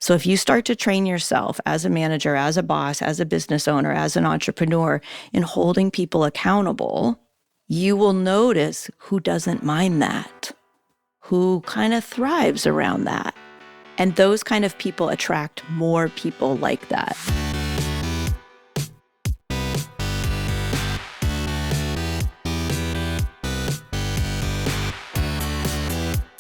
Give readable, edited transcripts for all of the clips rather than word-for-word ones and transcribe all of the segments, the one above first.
So if you start to train yourself as a manager, as a boss, as a business owner, as an entrepreneur in holding people accountable, you will notice who doesn't mind that, who kind of thrives around that. And those kind of people attract more people like that.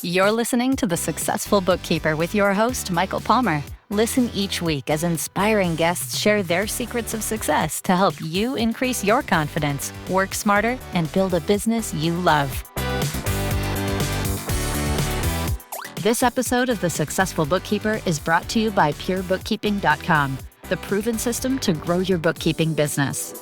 You're listening to The Successful Bookkeeper with your host, Michael Palmer. Listen each week as inspiring guests share their secrets of success to help you increase your confidence, work smarter, and build a business you love. This episode of The Successful Bookkeeper is brought to you by PureBookkeeping.com, the proven system to grow your bookkeeping business.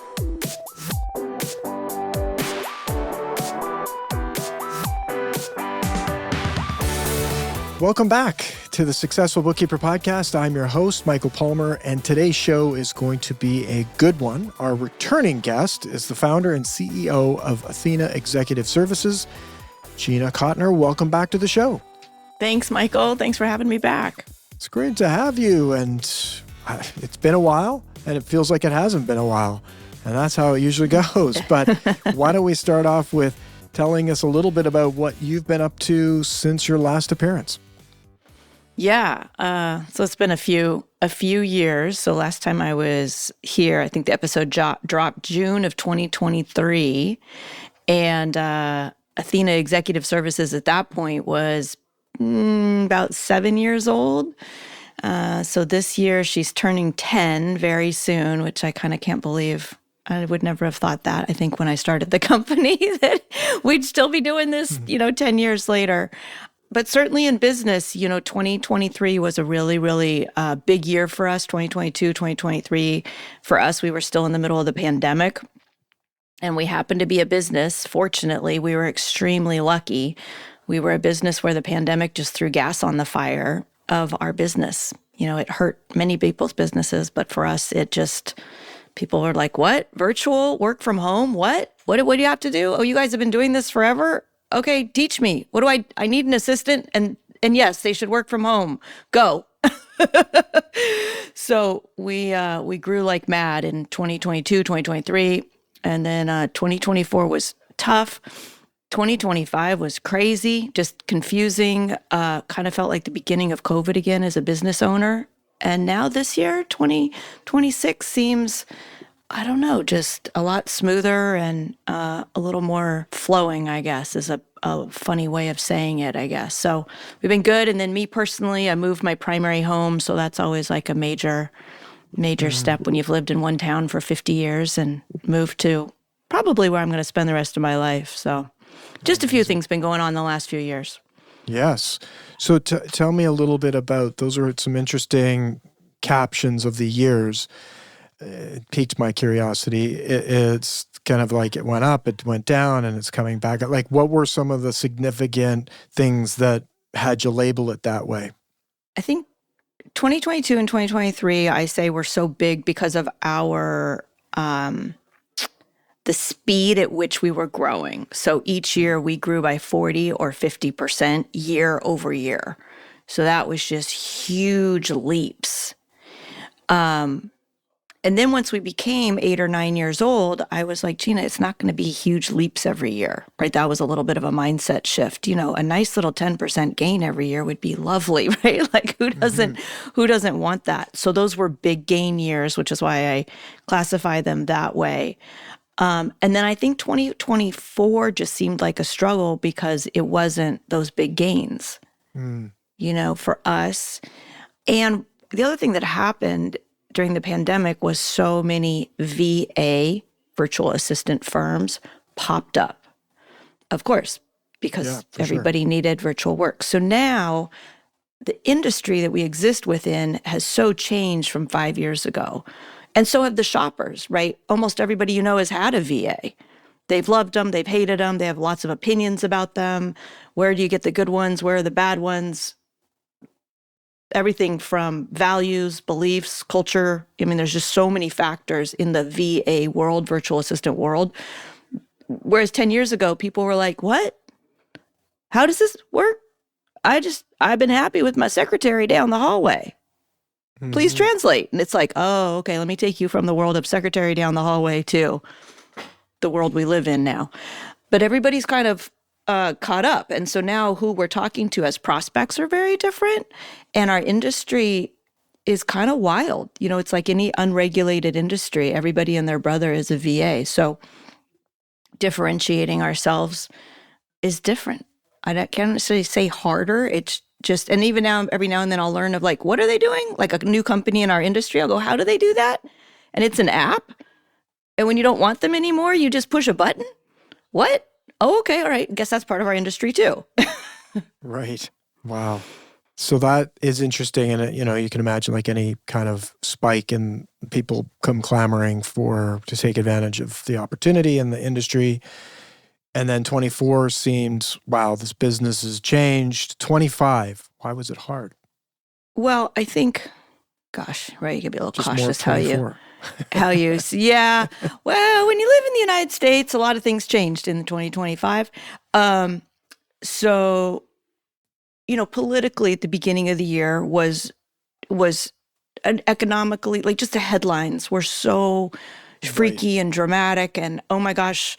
Welcome back to the Successful Bookkeeper Podcast. I'm your host, Michael Palmer, and today's show is going to be a good one. Our returning guest is the founder and CEO of Athena Executive Services, Gina Cotner. Welcome back to the show. Thanks, Michael. Thanks for having me back. It's great to have you, and it's been a while, and it feels like it hasn't been a while, and that's how it usually goes. But why don't we start off with telling us a little bit about what you've been up to since your last appearance? Yeah. So it's been a few years. So last time I was here, I think the episode dropped June of 2023. And Athena Executive Services at that point was about 7 years old. So this year she's turning 10 very soon, which I kind of can't believe. I would never have thought that, I think, when I started the company, that we'd still be doing this, 10 years later. But certainly in business, 2023 was a really, really big year for us. 2022, 2023, for us, we were still in the middle of the pandemic. And we happened to be a business. Fortunately, we were extremely lucky. We were a business where the pandemic just threw gas on the fire of our business. It hurt many people's businesses, but for us, people were like, what? Virtual? Work from home? What? What do you have to do? Oh, you guys have been doing this forever? Okay, teach me. What do I need an assistant? And yes, they should work from home. Go. So we grew like mad in 2022, 2023. And then 2024 was tough. 2025 was crazy, just confusing. Kind of felt like the beginning of COVID again as a business owner. And now this year, 2026 seems, I don't know, just a lot smoother and a little more flowing, I guess, is a funny way of saying it, I guess. So we've been good. And then me personally, I moved my primary home. So that's always like a major step when you've lived in one town for 50 years and moved to probably where I'm going to spend the rest of my life. So just a few things been going on the last few years. Yes. So tell me a little bit about, those are some interesting captions of the years. It piqued my curiosity. It's kind of like it went up, it went down, and it's coming back. Like, what were some of the significant things that had you label it that way? I think 2022 and 2023, I say, were so big because of our the speed at which we were growing. So each year we grew by 40 or 50% year over year. So that was just huge leaps. And then once we became 8 or 9 years old, I was like, Gina, it's not going to be huge leaps every year, right? That was a little bit of a mindset shift. A nice little 10% gain every year would be lovely, right? Like who doesn't want that? So those were big gain years, which is why I classify them that way. And then I think 2024 just seemed like a struggle because it wasn't those big gains, for us. And the other thing that happened during the pandemic was so many VA, virtual assistant firms, popped up, of course, because everybody needed virtual work. So now the industry that we exist within has so changed from 5 years ago. And so have the shoppers, right? Almost everybody has had a VA. They've loved them, they've hated them, they have lots of opinions about them. Where do you get the good ones? Where are the bad ones? Everything from values, beliefs, culture. I mean, there's just so many factors in the VA world, virtual assistant world. Whereas 10 years ago, people were like, what? How does this work? I've been happy with my secretary down the hallway. Please translate. And it's like, oh, okay, let me take you from the world of secretary down the hallway to the world we live in now. But everybody's kind of caught up. And so now who we're talking to as prospects are very different. And our industry is kind of wild. You know, it's like any unregulated industry. Everybody and their brother is a VA. So differentiating ourselves is different. I can't necessarily say harder. It's just, and even now, every now and then I'll learn of like, what are they doing? Like a new company in our industry. I'll go, how do they do that? And it's an app. And when you don't want them anymore, you just push a button. What? Oh, okay. All right. Guess that's part of our industry too. Right. Wow. So that is interesting. And, you can imagine like any kind of spike and people come clamoring to take advantage of the opportunity in the industry. And then 24 seemed, wow, this business has changed. 25, why was it hard? Well, I think, gosh, right, you can be a little Just cautious more 24. yeah. Well, when you live in the United States, a lot of things changed in 2025. So, politically at the beginning of the year was economically, like just the headlines were so freaky and dramatic and, oh my gosh,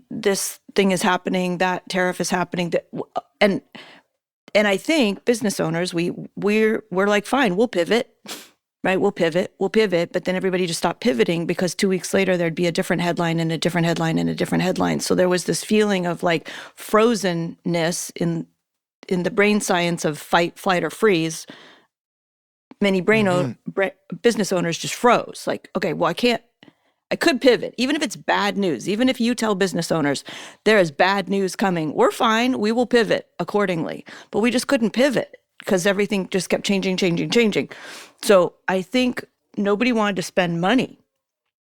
this thing is happening, that tariff is happening, and I think business owners, we're like, fine, we'll pivot, right? We'll pivot, but then everybody just stopped pivoting because 2 weeks later there'd be a different headline and a different headline and a different headline. So there was this feeling of like frozenness in the brain science of fight, flight, or freeze. Many business owners just froze. Like, okay, well, I could pivot, even if it's bad news. Even if you tell business owners there is bad news coming, we're fine. We will pivot accordingly. But we just couldn't pivot because everything just kept changing. So I think nobody wanted to spend money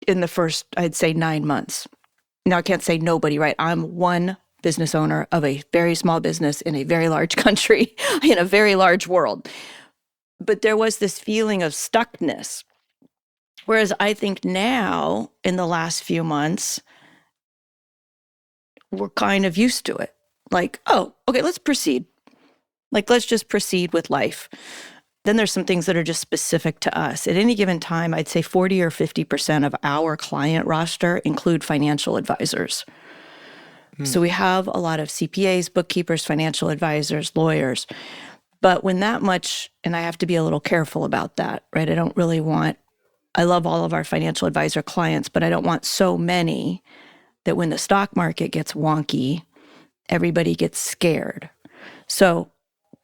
in the first, I'd say, 9 months. Now, I can't say nobody, right? I'm one business owner of a very small business in a very large country, in a very large world. But there was this feeling of stuckness. Whereas I think now, in the last few months, we're kind of used to it. Like, oh, okay, let's proceed. Like, let's just proceed with life. Then there's some things that are just specific to us. At any given time, I'd say 40 or 50% of our client roster include financial advisors. So we have a lot of CPAs, bookkeepers, financial advisors, lawyers. But when that much, and I have to be a little careful about that, right? I love all of our financial advisor clients, but I don't want so many that when the stock market gets wonky, everybody gets scared. So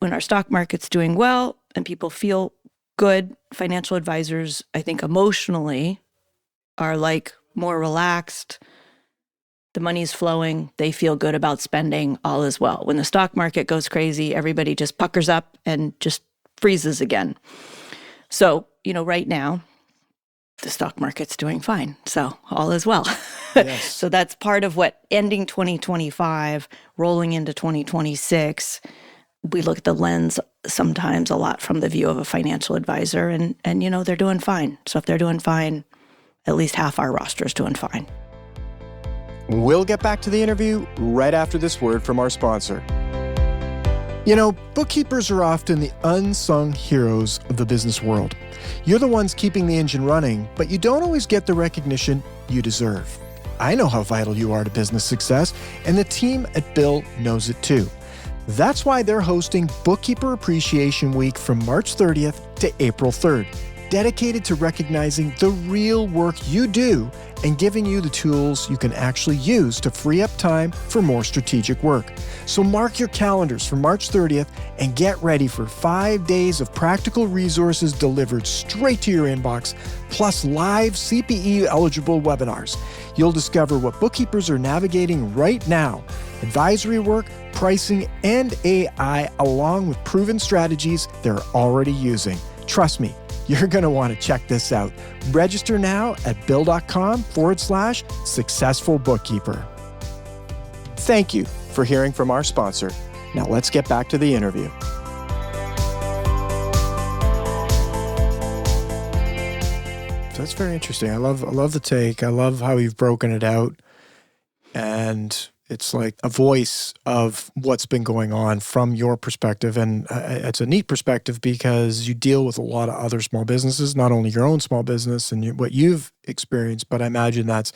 when our stock market's doing well and people feel good, financial advisors, I think emotionally are like more relaxed. The money's flowing. They feel good about spending. All is well. When the stock market goes crazy, everybody just puckers up and just freezes again. So, right now, the stock market's doing fine. So all is well. Yes. So that's part of what ending 2025, rolling into 2026, we look at the lens sometimes a lot from the view of a financial advisor and they're doing fine. So if they're doing fine, at least half our roster is doing fine. We'll get back to the interview right after this word from our sponsor. Bookkeepers are often the unsung heroes of the business world. You're the ones keeping the engine running, but you don't always get the recognition you deserve. I know how vital you are to business success, and the team at Bill knows it too. That's why they're hosting Bookkeeper Appreciation Week from March 30th to April 3rd, dedicated to recognizing the real work you do and giving you the tools you can actually use to free up time for more strategic work. So mark your calendars for March 30th and get ready for 5 days of practical resources delivered straight to your inbox, plus live CPE-eligible webinars. You'll discover what bookkeepers are navigating right now, advisory work, pricing, and AI, along with proven strategies they're already using. Trust me, you're going to want to check this out. Register now at bill.com/successful bookkeeper. Thank you for hearing from our sponsor. Now let's get back to the interview. So that's very interesting. I love the take. I love how you've broken it out. And it's like a voice of what's been going on from your perspective. And it's a neat perspective because you deal with a lot of other small businesses, not only your own small business and what you've experienced, but I imagine that's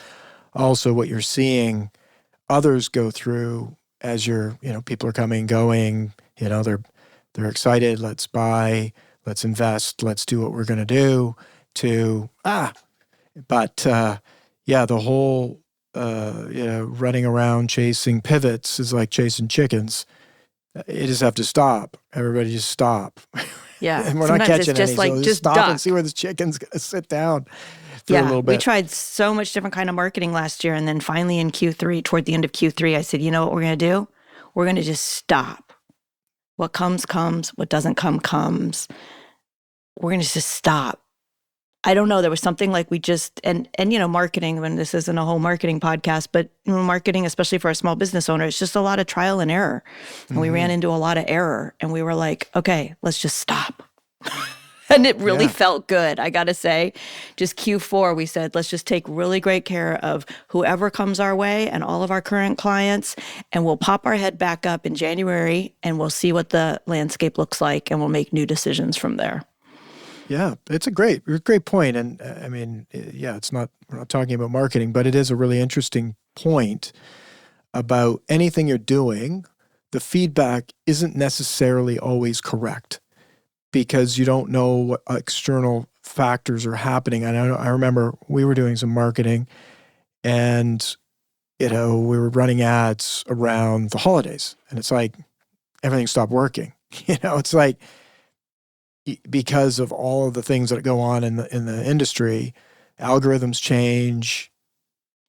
also what you're seeing others go through as people are coming, going, they're excited, let's buy, let's invest, let's do what we're going to do but the whole, running around chasing pivots is like chasing chickens. You just have to stop. Everybody just stop. Yeah. And we're not catching it's just any, like, so just stop duck. and see where this chicken's going to sit down for a little bit. We tried so much different kind of marketing last year. And then finally in Q3, toward the end of Q3, I said, you know what we're going to do? We're going to just stop. What comes, comes. What doesn't come, comes. We're going to just stop. I don't know. There was something like we just, and marketing, when this isn't a whole marketing podcast, but marketing, especially for a small business owner, it's just a lot of trial and error. And we ran into a lot of error and we were like, okay, let's just stop. And it really felt good, I got to say. Just Q4, we said, let's just take really great care of whoever comes our way and all of our current clients, and we'll pop our head back up in January and we'll see what the landscape looks like and we'll make new decisions from there. Yeah, it's a great point. And I mean, we're not talking about marketing, but it is a really interesting point about anything you're doing. The feedback isn't necessarily always correct because you don't know what external factors are happening. And I remember we were doing some marketing and, we were running ads around the holidays and it's like everything stopped working. It's like, because of all of the things that go on in the industry, algorithms change.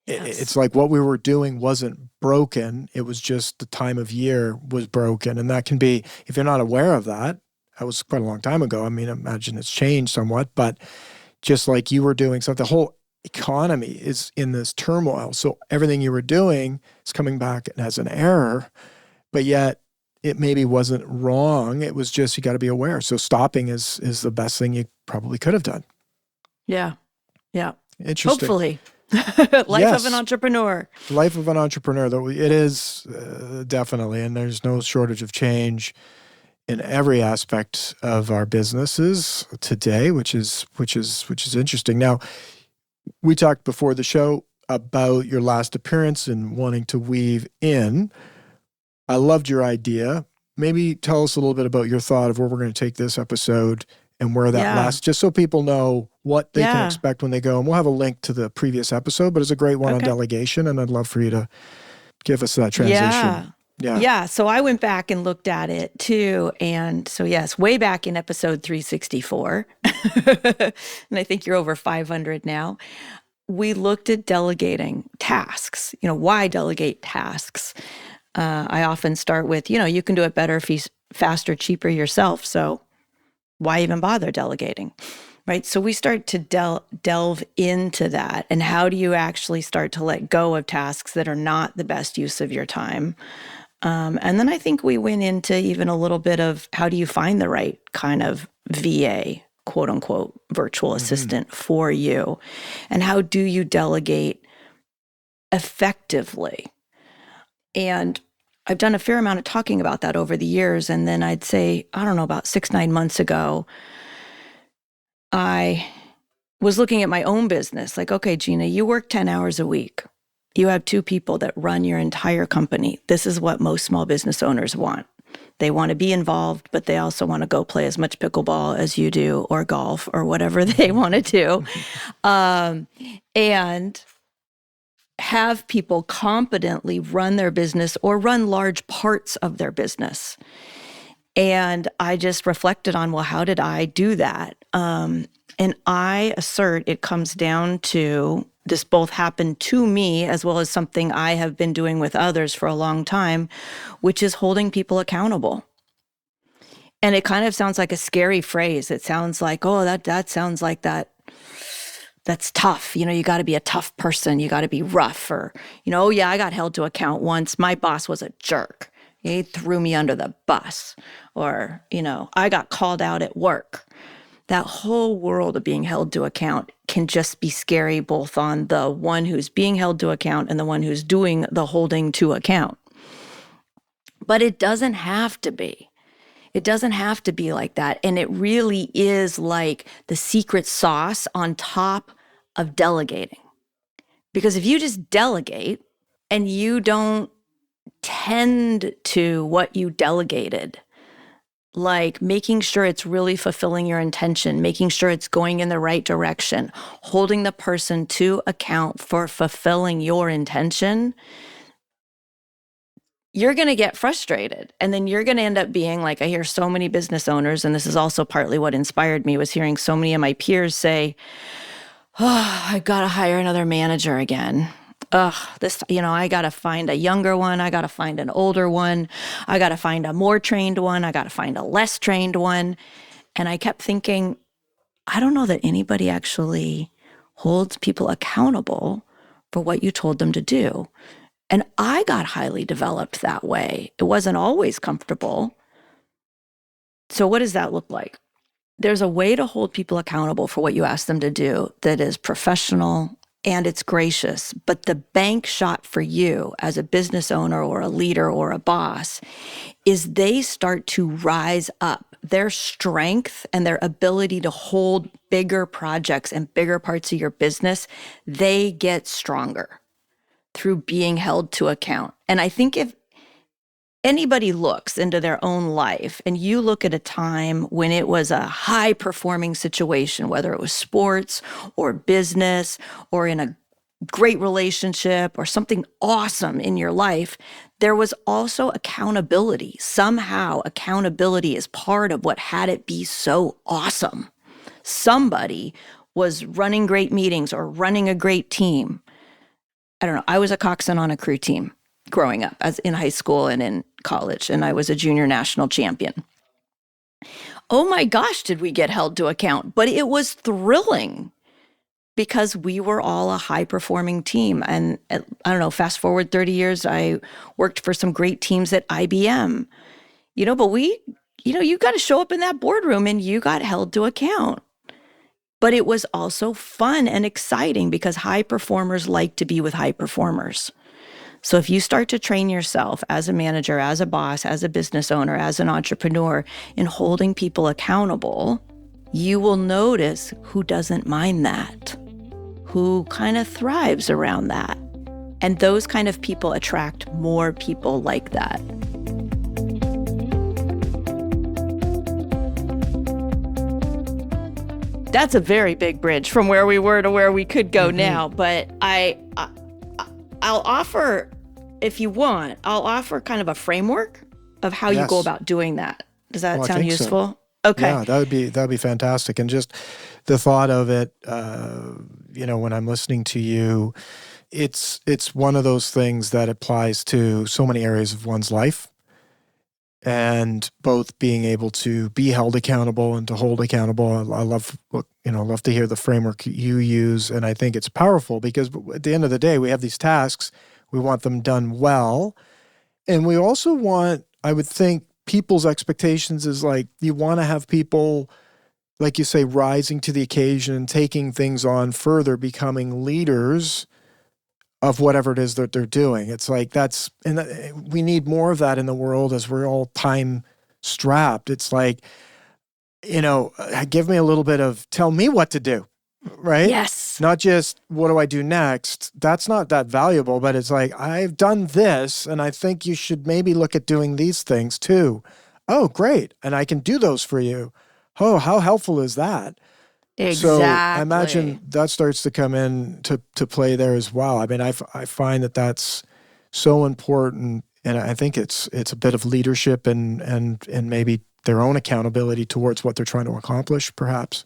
Yes. It's like what we were doing wasn't broken. It was just the time of year was broken. And that can be, if you're not aware of that was quite a long time ago. I mean, imagine it's changed somewhat, but just like you were doing something, the whole economy is in this turmoil. So everything you were doing is coming back as an error, but yet it maybe wasn't wrong. It was just, you got to be aware. So stopping is the best thing you probably could have done. Yeah. Yeah. Interesting. Hopefully. Life of an entrepreneur. Life of an entrepreneur, though, it is definitely, and there's no shortage of change in every aspect of our businesses today, which is interesting. Now, we talked before the show about your last appearance and wanting to weave in. I loved your idea. Maybe tell us a little bit about your thought of where we're going to take this episode and where that lasts, just so people know what they can expect when they go. And we'll have a link to the previous episode, but it's a great one on delegation, and I'd love for you to give us that transition. Yeah. So I went back and looked at it too. And so, yes, way back in episode 364, and I think you're over 500 now, we looked at delegating tasks. Why delegate tasks? I often start with, you can do it better, faster, cheaper yourself. So why even bother delegating, right? So we start to delve into that. And how do you actually start to let go of tasks that are not the best use of your time? And then I think we went into even a little bit of how do you find the right kind of VA, quote unquote, virtual assistant for you? And how do you delegate effectively? And I've done a fair amount of talking about that over the years. And then I'd say, I don't know, about 6-9 months ago, I was looking at my own business. Like, okay, Gina, you work 10 hours a week. You have 2 people that run your entire company. This is what most small business owners want. They want to be involved, but they also want to go play as much pickleball as you do, or golf, or whatever they want to do. And have people competently run their business or run large parts of their business. And I just reflected on, well, how did I do that? And I assert it comes down to, this both happened to me as well as something I have been doing with others for a long time, which is holding people accountable. And it kind of sounds like a scary phrase. It sounds like, oh, that sounds like that's tough. You got to be a tough person. You got to be rough. Or, oh yeah, I got held to account once. My boss was a jerk. He threw me under the bus. Or, I got called out at work. that whole world of being held to account can just be scary, both on the one who's being held to account and the one who's doing the holding to account. But it doesn't have to be. It doesn't have to be like that. And it really is like the secret sauce on top of delegating. Because if you just delegate and you don't tend to what you delegated, like making sure it's really fulfilling your intention, making sure it's going in the right direction, holding the person to account for fulfilling your intention, you're going to get frustrated. And then you're going to end up being like, I hear so many business owners, and this is also partly what inspired me, was hearing so many of my peers say, oh, I got to hire another manager again. I got to find a younger one. I got to find an older one. I got to find a more trained one. I got to find a less trained one. And I kept thinking, I don't know that anybody actually holds people accountable for what you told them to do. And I got highly developed that way. It wasn't always comfortable. So what does that look like? There's a way to hold people accountable for what you ask them to do that is professional and it's gracious. But the bank shot for you as a business owner or a leader or a boss is they start to rise up. Their strength and their ability to hold bigger projects and bigger parts of your business, they get stronger through being held to account. And I think if anybody looks into their own life and you look at a time when it was a high performing situation, whether it was sports or business or in a great relationship or something awesome in your life, there was also accountability. Somehow accountability is part of what had it be so awesome. Somebody was running great meetings or running a great team. I don't know. I was a coxswain on a crew team growing up, as in high school and in college, and I was a junior national champion. Oh my gosh, did we get held to account? But it was thrilling because we were all a high-performing team. And I don't know, fast forward 30 years, I worked for some great teams at IBM. But you got to show up in that boardroom and you got held to account. But it was also fun and exciting because high performers like to be with high performers. So if you start to train yourself as a manager, as a boss, as a business owner, as an entrepreneur in holding people accountable, you will notice who doesn't mind that, who kind of thrives around that. And those kind of people attract more people like that. That's a very big bridge from where we were to where we could go now. But I'll offer, if you want, I'll offer kind of a framework of how you go about doing that. Does that sound useful? So. Okay. Yeah, that'd be fantastic. And just the thought of it, when I'm listening to you, it's one of those things that applies to so many areas of one's life. And both being able to be held accountable and to hold accountable. I love to hear the framework you use. And I think it's powerful because at the end of the day, we have these tasks. We want them done well. And we also want, I would think, people's expectations is like, you want to have people, like you say, rising to the occasion, taking things on further, becoming leaders of whatever it is that they're doing. It's like we need more of that in the world as we're all time strapped. It's like, give me a little bit of, tell me what to do, right? Yes. Not just, what do I do next? That's not that valuable, but it's like, I've done this and I think you should maybe look at doing these things too. Oh, great. And I can do those for you. Oh, how helpful is that? Exactly. So I imagine that starts to come in to play there as well. I mean, I find that that's so important, and I think it's a bit of leadership and maybe their own accountability towards what they're trying to accomplish, perhaps.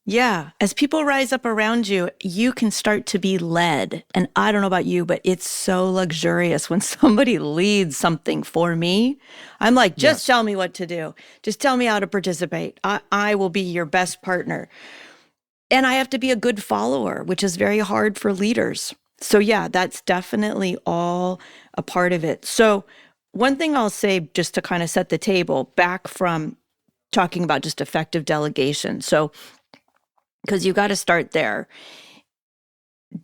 Yeah. As people rise up around you, you can start to be led. And I don't know about you, but it's so luxurious when somebody leads something for me. I'm like, just tell me what to do. Just tell me how to participate. I will be your best partner. And I have to be a good follower, which is very hard for leaders. So yeah, that's definitely all a part of it. So one thing I'll say, just to kind of set the table, back from talking about just effective delegation. So, because you got to start there.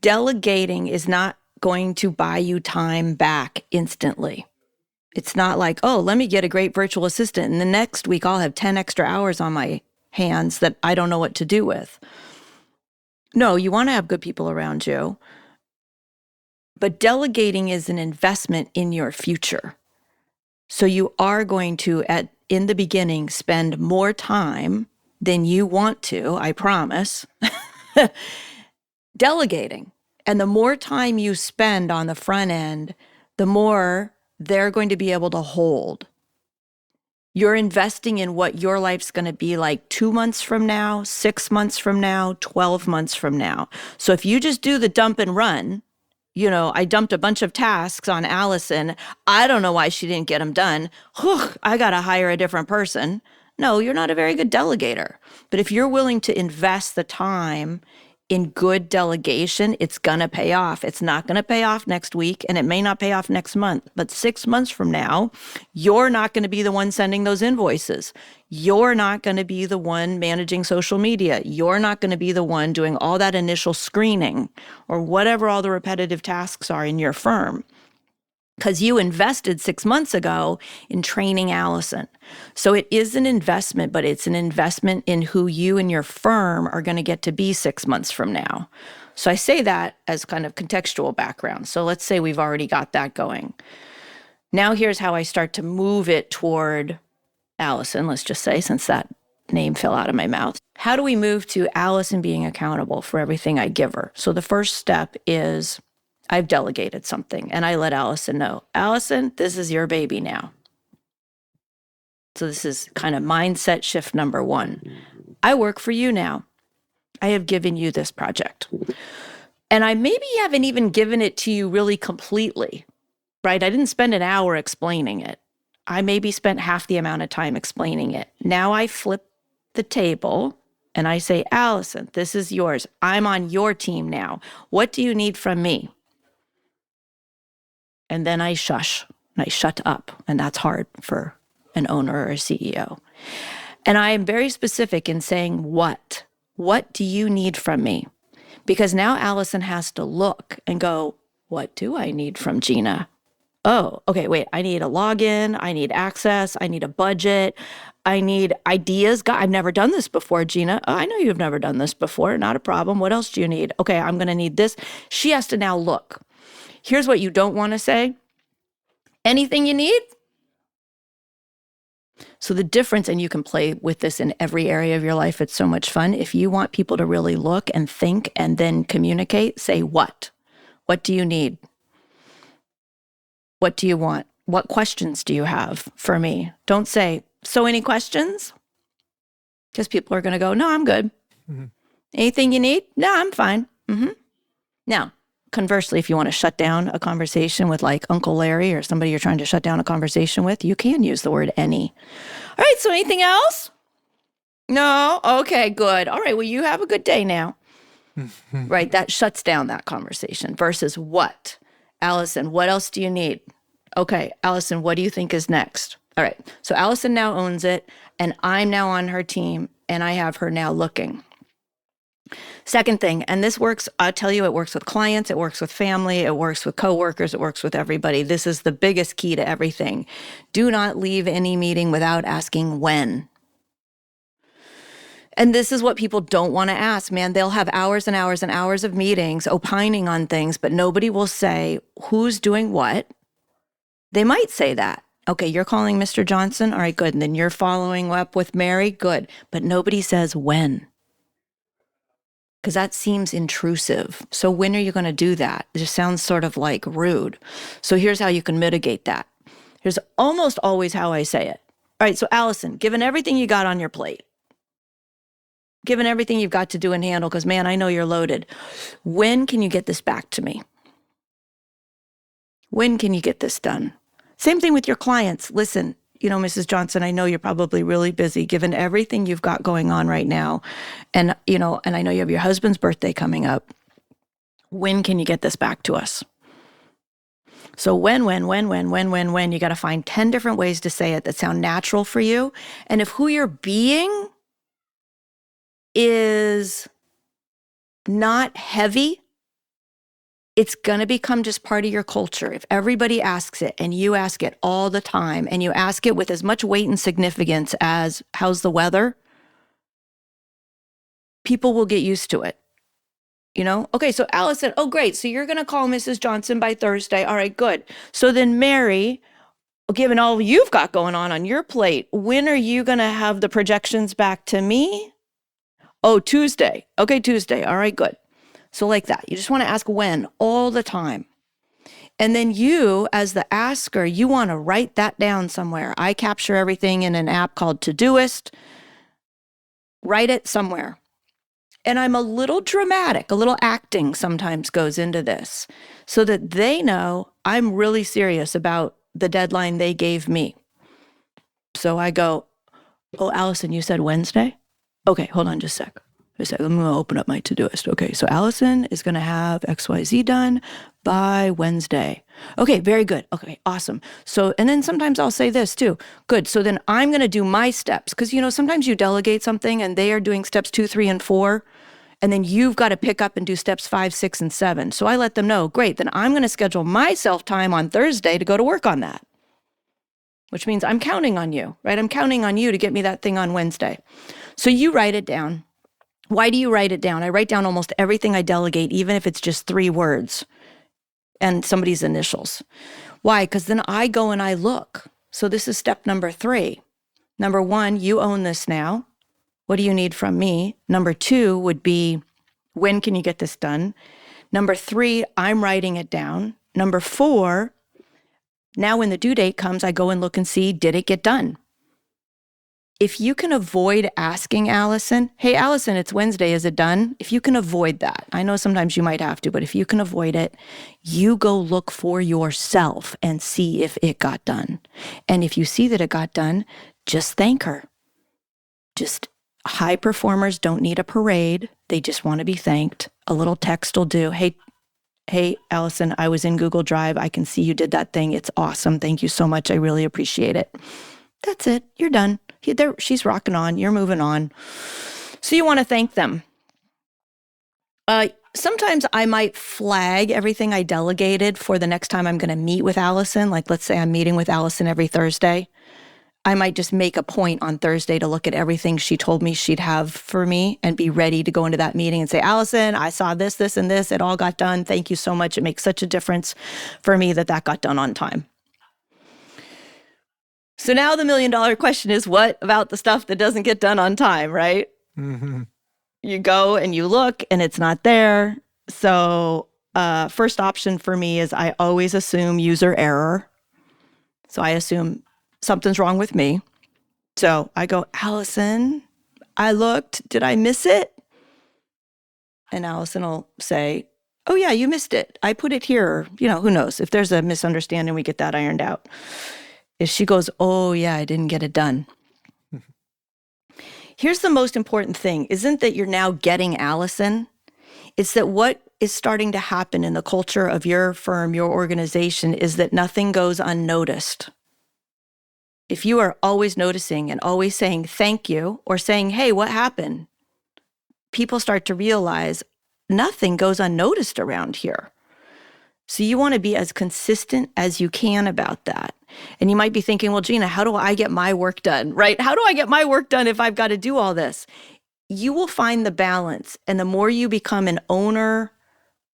Delegating is not going to buy you time back instantly. It's not like, oh, let me get a great virtual assistant, and the next week I'll have 10 extra hours on my hands that I don't know what to do with. No, you want to have good people around you. But delegating is an investment in your future. So you are going to, in the beginning, spend more time than you want to, I promise, delegating. And the more time you spend on the front end, the more they're going to be able to hold. You're investing in what your life's going to be like 2 months from now, 6 months from now, 12 months from now. So if you just do the dump and run, I dumped a bunch of tasks on Allison. I don't know why she didn't get them done. Whew, I got to hire a different person. No, you're not a very good delegator. But if you're willing to invest the time in good delegation, it's going to pay off. It's not going to pay off next week, and it may not pay off next month. But 6 months from now, you're not going to be the one sending those invoices. You're not going to be the one managing social media. You're not going to be the one doing all that initial screening or whatever all the repetitive tasks are in your firm. Because you invested 6 months ago in training Allison. So it is an investment, but it's an investment in who you and your firm are going to get to be 6 months from now. So I say that as kind of contextual background. So let's say we've already got that going. Now here's how I start to move it toward Allison, let's just say, since that name fell out of my mouth. How do we move to Allison being accountable for everything I give her? So the first step is I've delegated something, and I let Allison know, Allison, this is your baby now. So this is kind of mindset shift number 1. I work for you now. I have given you this project. And I maybe haven't even given it to you really completely, right? I didn't spend an hour explaining it. I maybe spent half the amount of time explaining it. Now I flip the table and I say, Allison, this is yours. I'm on your team now. What do you need from me? And then I shush, and I shut up. And that's hard for an owner or a CEO. And I am very specific in saying what. What do you need from me? Because now Allison has to look and go, what do I need from Gina? Oh, okay, wait, I need a login. I need access. I need a budget. I need ideas. God, I've never done this before, Gina. Oh, I know you've never done this before. Not a problem. What else do you need? Okay, I'm going to need this. She has to now look. Here's what you don't want to say. Anything you need? So the difference, and you can play with this in every area of your life. It's so much fun. If you want people to really look and think and then communicate, say what? What do you need? What do you want? What questions do you have for me? Don't say, so any questions? Because people are going to go, no, I'm good. Mm-hmm. Anything you need? No, I'm fine. Mm-hmm. Now, conversely, if you want to shut down a conversation with like Uncle Larry or somebody you're trying to shut down a conversation with, you can use the word any. All right, so anything else? No? Okay, good. All right, well, you have a good day now. Right, that shuts down that conversation versus what? Allison, what else do you need? Okay, Allison, what do you think is next? All right, so Allison now owns it, and I'm now on her team, and I have her now looking. Second thing, and this works, I'll tell you, it works with clients, it works with family, it works with coworkers, it works with everybody. This is the biggest key to everything. Do not leave any meeting without asking when. And this is what people don't want to ask, man. They'll have hours and hours and hours of meetings opining on things, but nobody will say who's doing what. They might say that. Okay, you're calling Mr. Johnson? All right, good. And then you're following up with Mary? Good. But nobody says when. Because that seems intrusive. So when are you going to do that? It just sounds sort of like rude. So here's how you can mitigate that. Here's almost always how I say it. All right, so Allison, given everything you got on your plate, given everything you've got to do and handle, because man, I know you're loaded, when can you get this back to me? When can you get this done? Same thing with your clients. Listen, Mrs. Johnson, I know you're probably really busy given everything you've got going on right now. And, and I know you have your husband's birthday coming up. When can you get this back to us? So when, you got to find 10 different ways to say it that sound natural for you. And if who you're being is not heavy, it's going to become just part of your culture. If everybody asks it and you ask it all the time and you ask it with as much weight and significance as how's the weather, people will get used to it. Okay, so Allison, oh, great. So you're going to call Mrs. Johnson by Thursday. All right, good. So then Mary, given all you've got going on your plate, when are you going to have the projections back to me? Oh, Tuesday. Okay, Tuesday. All right, good. So like that. You just want to ask when all the time. And then you, as the asker, you want to write that down somewhere. I capture everything in an app called Todoist. Write it somewhere. And I'm a little dramatic, a little acting sometimes goes into this so that they know I'm really serious about the deadline they gave me. So I go, oh, Allison, you said Wednesday? Okay, hold on just a sec. I'm going to open up my Todoist. Okay, so Allison is going to have XYZ done by Wednesday. Okay, very good. Okay, awesome. So, and then sometimes I'll say this too. Good. So then I'm going to do my steps because, sometimes you delegate something and they are doing steps 2, 3, and 4. And then you've got to pick up and do steps 5, 6, and 7. So I let them know, great, then I'm going to schedule myself time on Thursday to go to work on that, which means I'm counting on you, right? I'm counting on you to get me that thing on Wednesday. So you write it down. Why do you write it down? I write down almost everything I delegate, even if it's just 3 words and somebody's initials. Why? Because then I go and I look. So this is step number 3. Number 1, you own this now. What do you need from me? Number 2 would be, when can you get this done? Number 3, I'm writing it down. Number 4, now when the due date comes, I go and look and see, did it get done? If you can avoid asking Allison, hey, Allison, it's Wednesday, is it done? If you can avoid that, I know sometimes you might have to, but if you can avoid it, you go look for yourself and see if it got done. And if you see that it got done, just thank her. Just high performers don't need a parade. They just want to be thanked. A little text will do. Hey, Allison, I was in Google Drive. I can see you did that thing. It's awesome. Thank you so much. I really appreciate it. That's it. You're done. She's rocking on. You're moving on. So you want to thank them. Sometimes I might flag everything I delegated for the next time I'm going to meet with Allison. Like, let's say I'm meeting with Allison every Thursday. I might just make a point on Thursday to look at everything she told me she'd have for me and be ready to go into that meeting and say, Allison, I saw this, this, and this. It all got done. Thank you so much. It makes such a difference for me that got done on time. So now the $1 million question is, what about the stuff that doesn't get done on time, right? Mm-hmm. You go and you look and it's not there. So first option for me is I always assume user error. So I assume something's wrong with me. So I go, Allison, I looked. Did I miss it? And Allison will say, oh, yeah, you missed it. I put it here. Who knows? If there's a misunderstanding, we get that ironed out. If she goes, oh, yeah, I didn't get it done. Here's the most important thing. Isn't that you're now getting Allison? It's that what is starting to happen in the culture of your firm, your organization, is that nothing goes unnoticed. If you are always noticing and always saying thank you or saying, hey, what happened? People start to realize nothing goes unnoticed around here. So you want to be as consistent as you can about that. And you might be thinking, well, Gina, how do I get my work done, right? How do I get my work done if I've got to do all this? You will find the balance. And the more you become an owner,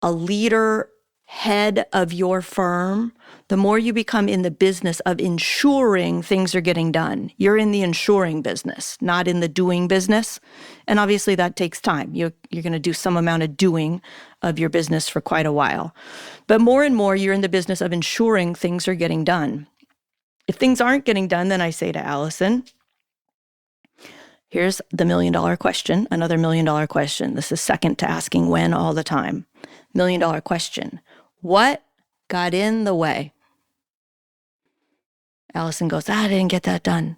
a leader, head of your firm, the more you become in the business of ensuring things are getting done. You're in the ensuring business, not in the doing business. And obviously that takes time. You're going to do some amount of doing of your business for quite a while. But more and more, you're in the business of ensuring things are getting done. If things aren't getting done, then I say to Allison, here's the $1 million question, another $1 million question. This is second to asking when all the time. $1 million question. What got in the way? Allison goes, I didn't get that done.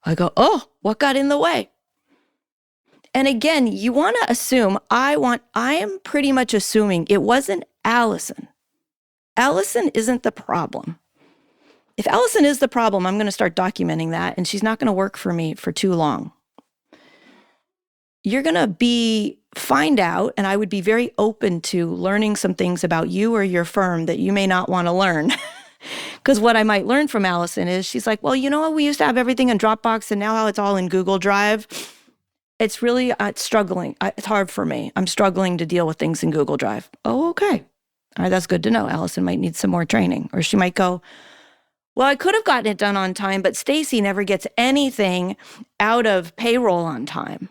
I go, oh, what got in the way? And again, you want to assume, I am pretty much assuming it wasn't Allison. Allison isn't the problem. If Allison is the problem, I'm going to start documenting that, and she's not going to work for me for too long. You're going to find out, and I would be very open to learning some things about you or your firm that you may not want to learn. Because what I might learn from Allison is she's like, well, you know what? We used to have everything in Dropbox, and now it's all in Google Drive. It's really struggling. It's hard for me. I'm struggling to deal with things in Google Drive. Oh, okay. All right, that's good to know. Allison might need some more training. Or she might go, well, I could have gotten it done on time, but Stacy never gets anything out of payroll on time.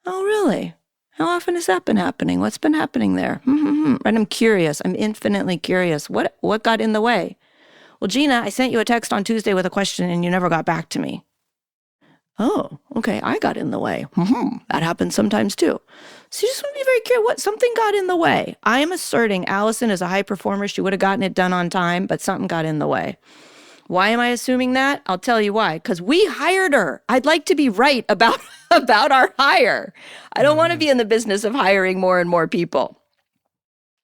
Oh, really? How often has that been happening? What's been happening there? And I'm curious. I'm infinitely curious. What got in the way? Well, Gina, I sent you a text on Tuesday with a question and you never got back to me. Oh, okay. I got in the way. That happens sometimes too. So you just want to be very curious. Something got in the way. I am asserting Allison is a high performer. She would have gotten it done on time, but something got in the way. Why am I assuming that? I'll tell you why. Because we hired her. I'd like to be right about our hire. I don't want to be in the business of hiring more and more people.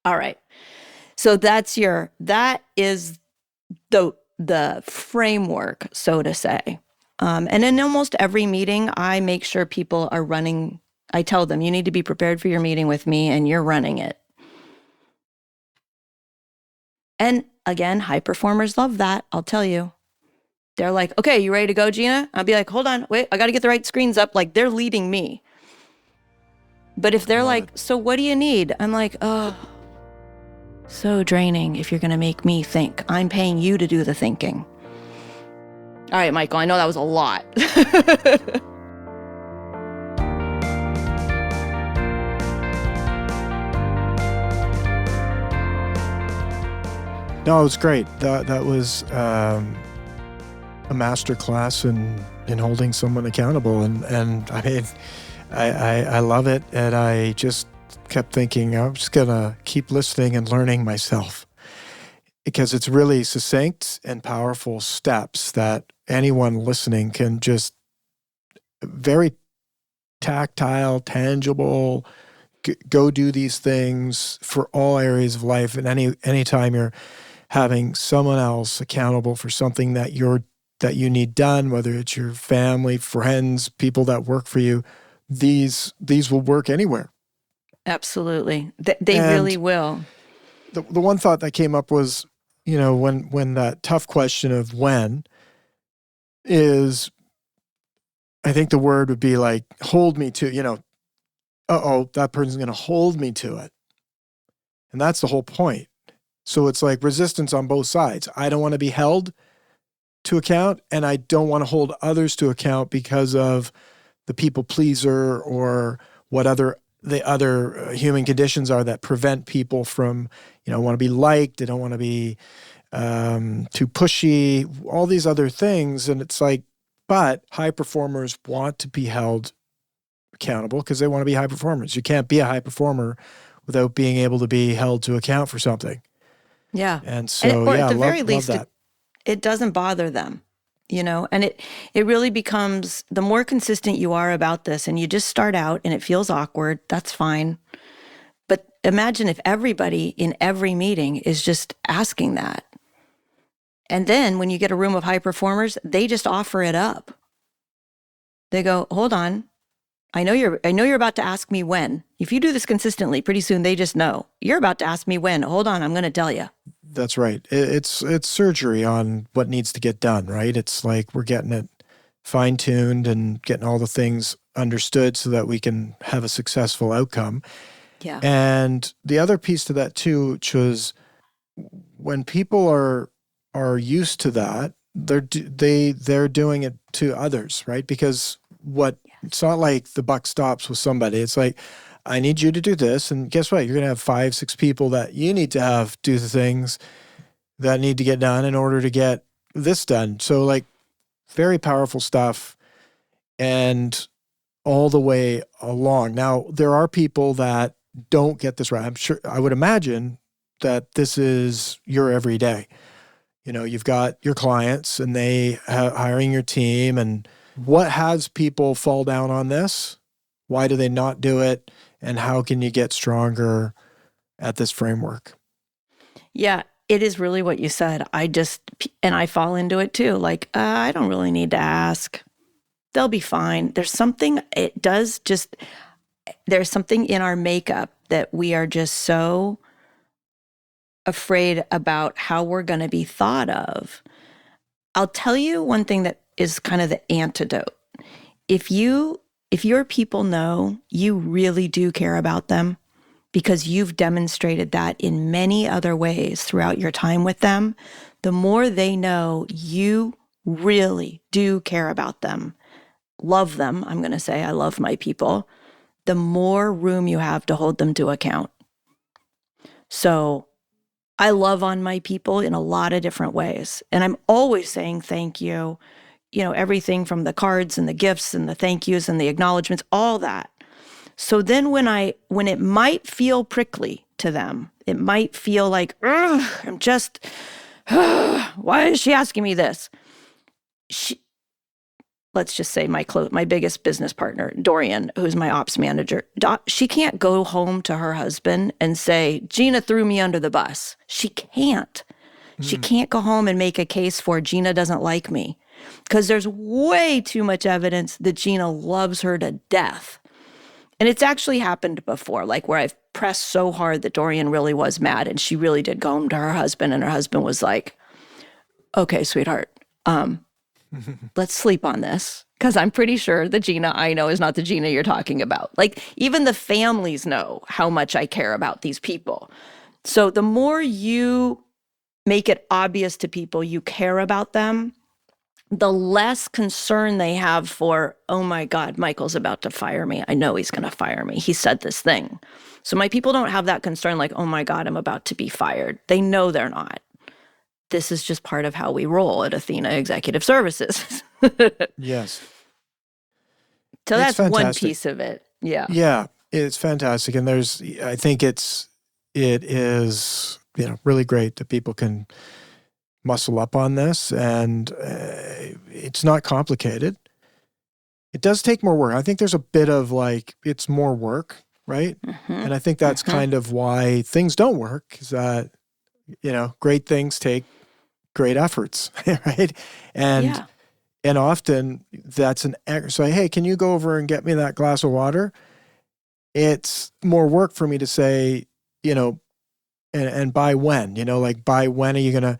All right. So that is the framework, so to say. And in almost every meeting, I make sure people are running. I tell them, you need to be prepared for your meeting with me, and you're running it. And again, high performers love that. I'll tell you. They're like, okay, you ready to go, Gina? I'll be like, hold on, wait, I got to get the right screens up. Like, they're leading me. But if they're like, so what do you need? I'm like, oh, so draining if you're going to make me think. I'm paying you to do the thinking. All right, Michael, I know that was a lot. No, it was great. That was a master class in holding someone accountable, and I mean, I love it, and I just kept thinking I'm just gonna keep listening and learning myself, because it's really succinct and powerful steps that anyone listening can just very tactile, tangible, go do these things for all areas of life. And anytime you're having someone else accountable for something that you need done, whether it's your family, friends, people that work for you, these will work anywhere. Absolutely. They really will. The one thought that came up was, when that tough question of when is, I think the word would be like, hold me to, that person's going to hold me to it. And that's the whole point. So it's like resistance on both sides. I don't want to be held to account, and I don't want to hold others to account because of the people pleaser or what the other human conditions are that prevent people from, want to be liked. They don't want to be too pushy, all these other things. And it's like, but high performers want to be held accountable because they want to be high performers. You can't be a high performer without being able to be held to account for something. Yeah. And so, at the very least, love that. It doesn't bother them, and it really becomes, the more consistent you are about this, and you just start out and it feels awkward, that's fine. But imagine if everybody in every meeting is just asking that. And then when you get a room of high performers, they just offer it up. They go, hold on. I know you're about to ask me when. If you do this consistently, pretty soon they just know. You're about to ask me when. Hold on, I'm going to tell you. That's right. It's surgery on what needs to get done, right? It's like we're getting it fine-tuned and getting all the things understood so that we can have a successful outcome. Yeah. And the other piece to that too, which was when people are used to that, they're doing it to others, right? Because it's not like the buck stops with somebody. It's like, I need you to do this. And guess what? You're going to have 5-6 people that you need to have do the things that need to get done in order to get this done. So like very powerful stuff and all the way along. Now, there are people that don't get this right. I would imagine that this is your everyday. You've got your clients and they hiring your team, and what has people fall down on this? Why do they not do it? And how can you get stronger at this framework? Yeah. it is really what you said. And I fall into it too. Like, I don't really need to ask. They'll be fine. There's something in our makeup that we are just so afraid about how we're going to be thought of. I'll tell you one thing that is kind of the antidote. If your people know you really do care about them, because you've demonstrated that in many other ways throughout your time with them, the more they know you really do care about them, love them, I'm going to say I love my people, the more room you have to hold them to account. So I love on my people in a lot of different ways. And I'm always saying thank you, everything from the cards and the gifts and the thank yous and the acknowledgments, all that. So then when it might feel prickly to them, it might feel like, I'm just, why is she asking me this? Let's just say my biggest business partner, Dorian, who's my ops manager, she can't go home to her husband and say, Gina threw me under the bus. She can't. She can't go home and make a case for Gina doesn't like me, because there's way too much evidence that Gina loves her to death. And it's actually happened before, like where I've pressed so hard that Dorian really was mad, and she really did go home to her husband, and her husband was like, okay, sweetheart, let's sleep on this, because I'm pretty sure the Gina I know is not the Gina you're talking about. Like, even the families know how much I care about these people. So the more you make it obvious to people you care about them, the less concern they have for, oh my God, Michael's about to fire me. I know he's going to fire me. He said this thing. So my people don't have that concern like, oh my God, I'm about to be fired. They know they're not. This is just part of how we roll at Athena Executive Services. Yes. So It's that's one fantastic. piece of it. Yeah. Yeah, it's fantastic. And I think it is, really great that people can muscle up on this, and it's not complicated. It does take more work. I think there's a bit of it's more work, right? And I think that's kind of why things don't work, is that, great things take great efforts, right? And often that's so, hey, can you go over and get me that glass of water? It's more work for me to say, and by when, by when are you going to,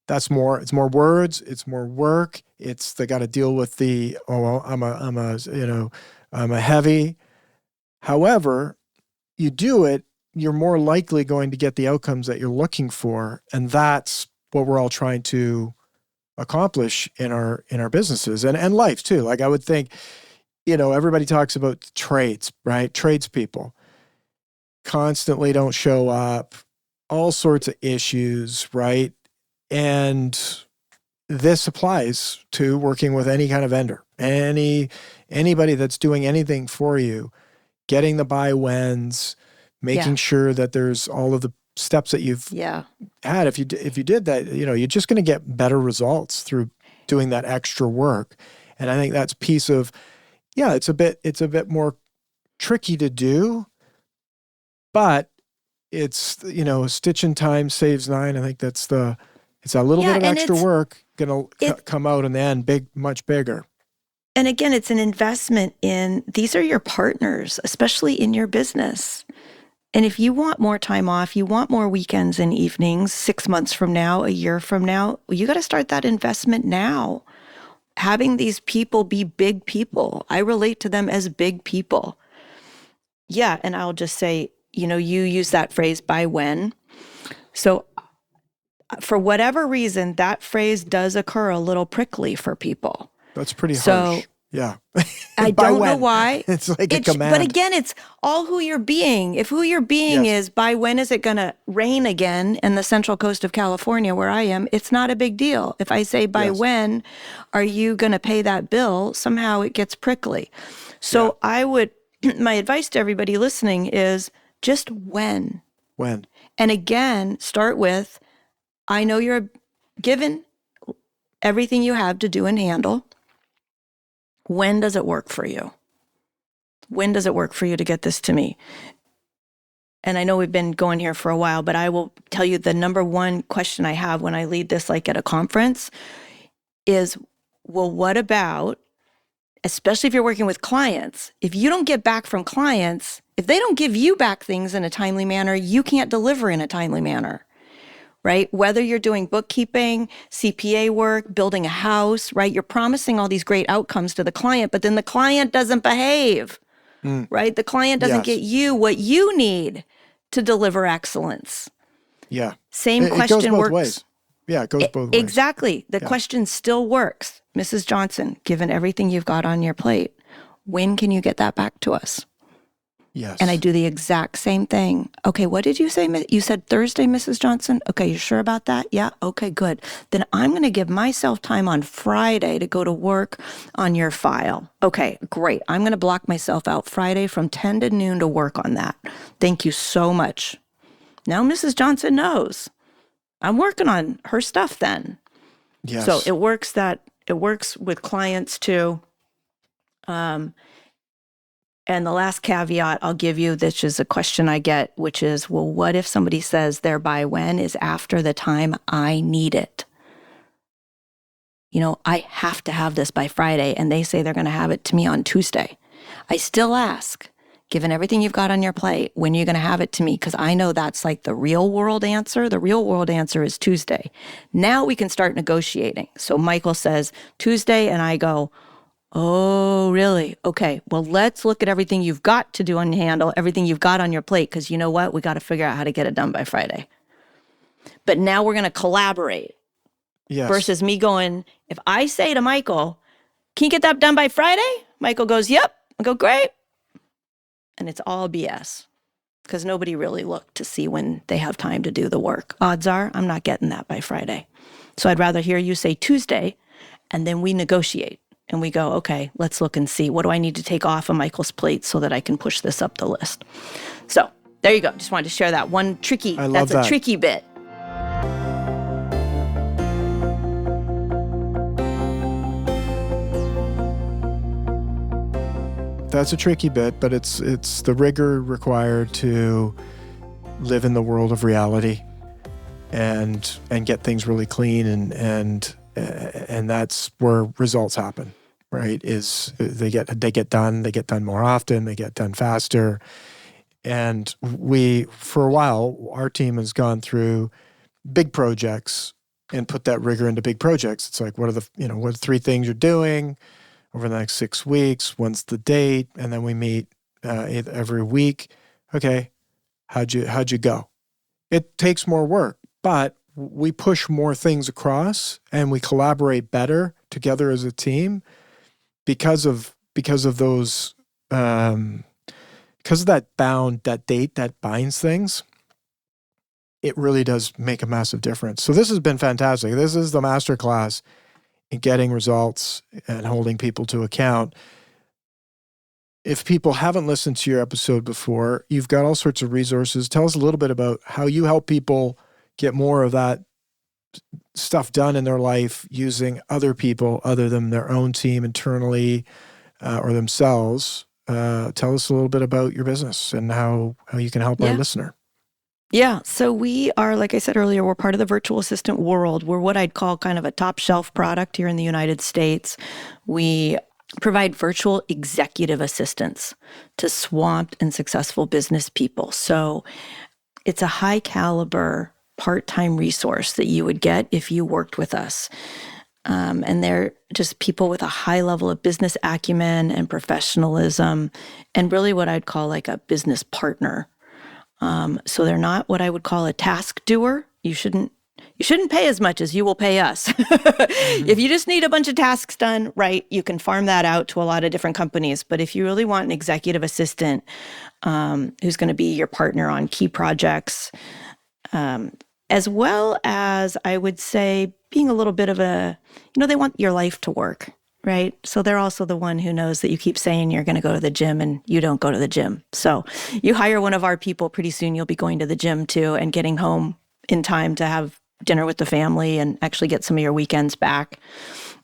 it's more words, it's more work. They got to deal with I'm a heavy. However, you do it, you're more likely going to get the outcomes that you're looking for. And that's what we're all trying to accomplish in our businesses and life too. Like, I would think, everybody talks about trades, right? Tradespeople constantly don't show up, all sorts of issues, right? And this applies to working with any kind of vendor, anybody that's doing anything for you, getting the buy-whens, making sure that there's all of the steps that you've had. If you did that, you're just going to get better results through doing that extra work. And I think that's a piece of, it's a bit more tricky to do, but it's, a stitch in time saves nine. I think it's a little bit of extra work going to come out in the end much bigger. And again, it's an investment these are your partners, especially in your business. And if you want more time off, you want more weekends and evenings 6 months from now, a year from now, you got to start that investment now. Having these people be big people. I relate to them as big people. Yeah. And I'll just say, you use that phrase, by when. So for whatever reason, that phrase does occur a little prickly for people. That's pretty harsh. Yeah. I don't know why. It's like a command. But again, it's all who you're being. If who you're being is, by when is it going to rain again in the central coast of California where I am, it's not a big deal. If I say, by when are you going to pay that bill, somehow it gets prickly. So my advice to everybody listening is just when. When. And again, start with, I know you're given everything you have to do and handle. When does it work for you? When does it work for you to get this to me? and I know we've been going here for a while, but I will tell you the number one question I have when I lead this, like at a conference, is, well, what about, especially if you're working with clients, if you don't get back from clients, if they don't give you back things in a timely manner, you can't deliver in a timely manner, right? Whether you're doing bookkeeping, CPA work, building a house, right? You're promising all these great outcomes to the client, but then the client doesn't behave, right? The client doesn't get you what you need to deliver excellence. Yeah. Same It question goes both works. ways. Yeah, it goes both ways. Exactly. The question still works. Mrs. Johnson, given everything you've got on your plate, when can you get that back to us? Yes. And I do the exact same thing. Okay, what did you say? You said Thursday, Mrs. Johnson? Okay, you sure about that? Yeah? Okay, good. Then I'm going to give myself time on Friday to go to work on your file. Okay, great. I'm going to block myself out Friday from 10 to noon to work on that. Thank you so much. Now Mrs. Johnson knows I'm working on her stuff then. Yes. So it works with clients too. And the last caveat I'll give you, this is a question I get, which is, well, what if somebody says their by when is after the time I need it? You know, I have to have this by Friday, and they say they're going to have it to me on Tuesday. I still ask, given everything you've got on your plate, when are you going to have it to me? Because I know that's like the real world answer. The real world answer is Tuesday. Now we can start negotiating. So Michael says Tuesday, and I go, oh, really? Okay, well, let's look at everything you've got to do and handle, everything you've got on your plate, because you know what? We got to figure out how to get it done by Friday. But now we're going to collaborate. Yes. Versus me going, if I say to Michael, can you get that done by Friday? Michael goes, yep. I go, great. And it's all BS because nobody really looked to see when they have time to do the work. Odds are I'm not getting that by Friday. So I'd rather hear you say Tuesday, and then we negotiate. And we go, okay, let's look and see. What do I need to take off of Michael's plate so that I can push this up the list? So there you go. Just wanted to share that one tricky. I love that's a tricky bit. That's a tricky bit, but it's the rigor required to live in the world of reality and get things really clean and that's where results happen, right? Is they get done more often, they get done faster. And for a while, our team has gone through big projects and put that rigor into big projects. It's like, what are the 3 things you're doing over the next 6 weeks? When's the date? And then we meet every week. Okay, how'd you go? It takes more work, but we push more things across and we collaborate better together as a team because of those because of that date that binds things. It really does make a massive difference. So this has been fantastic. This is the masterclass in getting results and holding people to account. If people haven't listened to your episode before, you've got all sorts of resources. Tell us a little bit about how you help people get more of that stuff done in their life using other people other than their own team internally or themselves. Tell us a little bit about your business and how you can help our listener. Yeah. So we are, like I said earlier, we're part of the virtual assistant world. We're what I'd call kind of a top shelf product here in the United States. We provide virtual executive assistants to swamped and successful business people. So it's a high caliber part-time resource that you would get if you worked with us. And they're just people with a high level of business acumen and professionalism and really what I'd call like a business partner. So they're not what I would call a task doer. You shouldn't pay as much as you will pay us. If you just need a bunch of tasks done, right, you can farm that out to a lot of different companies. But if you really want an executive assistant who's going to be your partner on key projects, as well as I would say being a little bit of they want your life to work, right? So they're also the one who knows that you keep saying you're going to go to the gym and you don't go to the gym. So you hire one of our people, pretty soon you'll be going to the gym too and getting home in time to have dinner with the family and actually get some of your weekends back.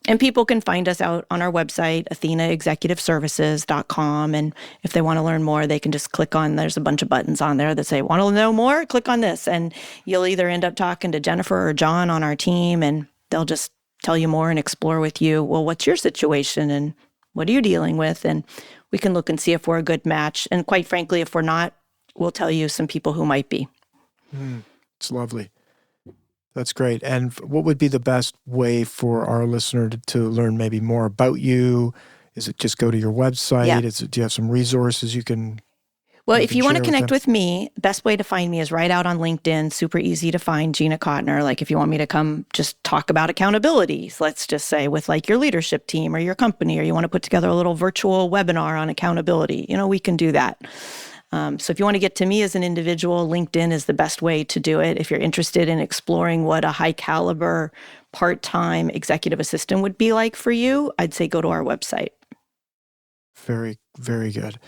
And people can find us out on our website, athenaexecutiveservices.com. And if they want to learn more, they can just click on, there's a bunch of buttons on there that say, want to know more? Click on this. And you'll either end up talking to Jennifer or John on our team, and they'll just tell you more and explore with you, well, what's your situation and what are you dealing with? And we can look and see if we're a good match. And quite frankly, if we're not, we'll tell you some people who might be. It's lovely. That's great. And what would be the best way for our listener to learn maybe more about you? Is it just go to your website? Yeah. Do you have some resources you can? Well, if you want to share with connect them? with me, best way to find me is right out on LinkedIn. Super easy to find, Gina Cotner. Like if you want me to come just talk about accountability, let's just say with like your leadership team or your company, or you want to put together a little virtual webinar on accountability, we can do that. So if you want to get to me as an individual, LinkedIn is the best way to do it. If you're interested in exploring what a high caliber part-time executive assistant would be like for you, I'd say go to our website. Very, very good.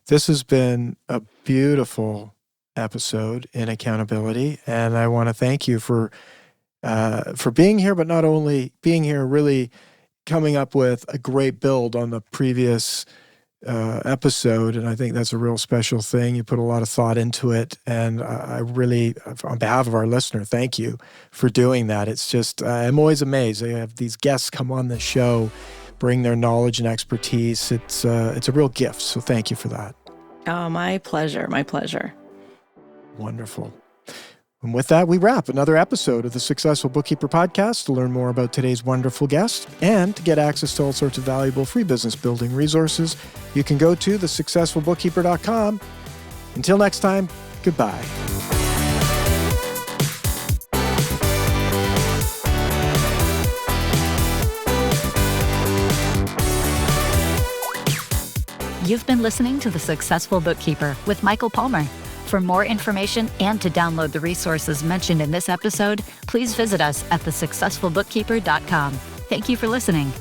This has been a beautiful episode in accountability, and I want to thank you for being here, but not only being here, really coming up with a great build on the previous episode. And I think that's a real special thing. You put a lot of thought into it, and I really, on behalf of our listener, thank you for doing that. It's just, I'm always amazed. I have these guests come on the show, bring their knowledge and expertise. It's a real gift. So thank you for that. Oh, my pleasure. My pleasure. Wonderful. And with that, we wrap another episode of the Successful Bookkeeper Podcast. To learn more about today's wonderful guest and to get access to all sorts of valuable free business building resources, you can go to thesuccessfulbookkeeper.com. Until next time, goodbye. You've been listening to The Successful Bookkeeper with Michael Palmer. For more information and to download the resources mentioned in this episode, please visit us at thesuccessfulbookkeeper.com. Thank you for listening.